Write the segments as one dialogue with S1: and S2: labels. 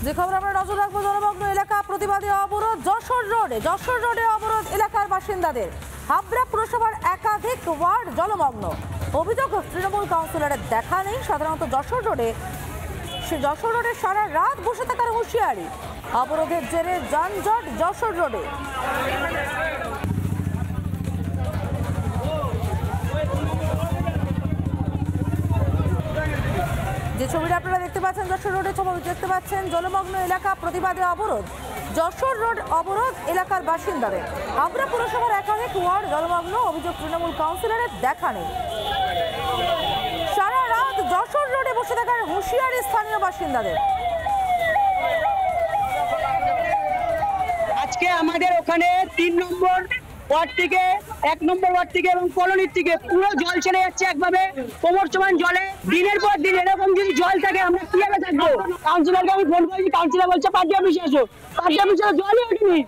S1: যে খবর আমরা নজর রাখবো, জলমগ্ন এলাকা প্রতিবাদী অবরোধ যশোর রোডে অবরোধ এলাকার বাসিন্দাদের। হাবড়া পুরসভার একাধিক ওয়ার্ড জলমগ্ন। অভিযোগ তৃণমূল কাউন্সিলরের দেখা নেই। সাধারণত যশোর রোডে সারা রাত বসে থাকার হুঁশিয়ারি। অবরোধের জেরে যানজট যশোর রোডে। যে ছবিটা আপনারা দেখতে পাচ্ছেন যশোর রোডে ছবি দেখতে পাচ্ছেন, জলমগ্ন এলাকা প্রতিবাদে অবরোধ যশোর রোড অবরোধ এলাকার বাসিন্দাদের। হাবড়া পুরসভার একাধিক ওয়ার্ড জলমগ্ন। অভিযোগ তৃণমূল কাউন্সিলরের দেখা নেই। সারা রাত যশোর রোডে বসে থাকার হুঁশিয়ারি স্থানীয় বাসিন্দাদের।
S2: আজকে আমাদের ওখানে 3 নম্বর ওয়ার্ড থেকে 1 নম্বর ওয়ার্ড থেকে এবং কলোনির থেকে পুরো জল ছেড়ে যাচ্ছে একভাবে কোমর সমান জলে। দিনের পর দিন এরকম যদি জল থাকে আমরা কিভাবে থাকবো? কাউন্সিলরকে আমি ফোন করেছি, কাউন্সিলর বলছে পার্টি অফিসে আসো। পার্টি অফিসে জলই ওঠেনি।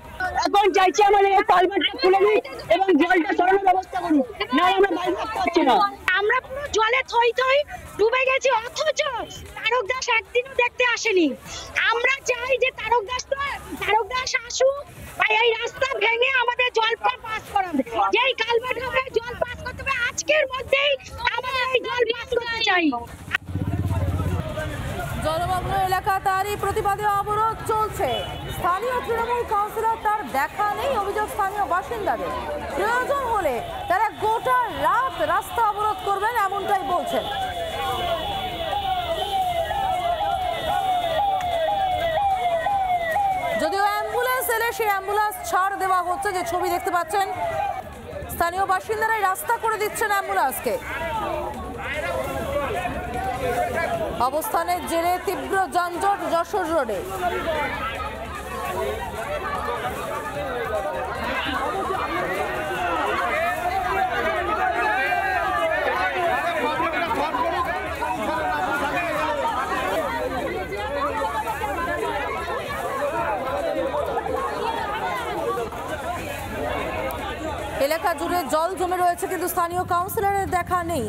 S2: এখন চাইছি আমাদের এই কালভার্টটা খুলে দিক এবং জলটা সরানোর ব্যবস্থা করুন, না আমরা বাইরে থাকতে পারছি না।
S3: আমরা পুরো জলে থই থই ডুবে গেছি, অথচ তারক দাস একদিনও দেখতে আসেনি। আমরা চাই যে তারক দাস আসুক বা এই রাস্তা ভেঙে আমাদের জল পাস করাবে। যেই কালভার্ট হবে জল পাস করতে হবে আজকের মধ্যেই। আমাদের এই জল পাস করতে চাই।
S1: জলমগ্ন এলাকা তারই প্রতিবাদে অবরোধ চলছে। স্থানীয় তৃণমূল কাউন্সিলর তার দেখা নেই। অভিযোগ স্থানীয় বাসিন্দাদের। প্রয়োজন হলে তারা গোটা রাত রাস্তা অবরোধ করবেন, এমনটাই বলছেন। যদিও অ্যাম্বুলেন্স এলে সেই অ্যাম্বুলেন্স ছাড় দেওয়া হচ্ছে। যে ছবি দেখতে পাচ্ছেন, স্থানীয় বাসিন্দারাই রাস্তা করে দিচ্ছেন অ্যাম্বুলেন্সকে। অবস্থানের জেরে তীব্র যানজট যশোর রোডে। এলাকা জুড়ে জল জমে রয়েছে, কিন্তু স্থানীয় কাউন্সিলরের দেখা নেই।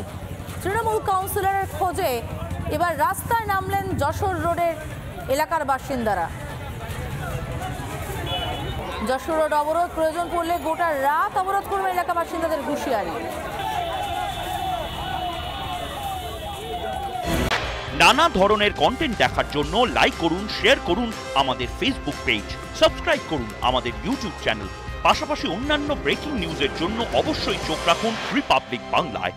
S1: তৃণমূল কাউন্সিলরের খোঁজে এবার রাস্তায় নামলেন যশোর রোডের এলাকার বাসিন্দারা। যশোর রোড অবরোধ, প্রয়োজন পড়লে গোটা রাত অবরোধ করবে এলাকা বাসিন্দাদের হুঁশিয়ারি।
S4: নানা ধরনের কন্টেন্ট দেখার জন্য লাইক করুন, শেয়ার করুন আমাদের ফেসবুক পেজ, সাবস্ক্রাইব করুন আমাদের ইউটিউব চ্যানেল। পাশাপাশি অন্যান্য ব্রেকিং নিউজের জন্য অবশ্যই চোখ রাখুন রিপাবলিক বাংলায়।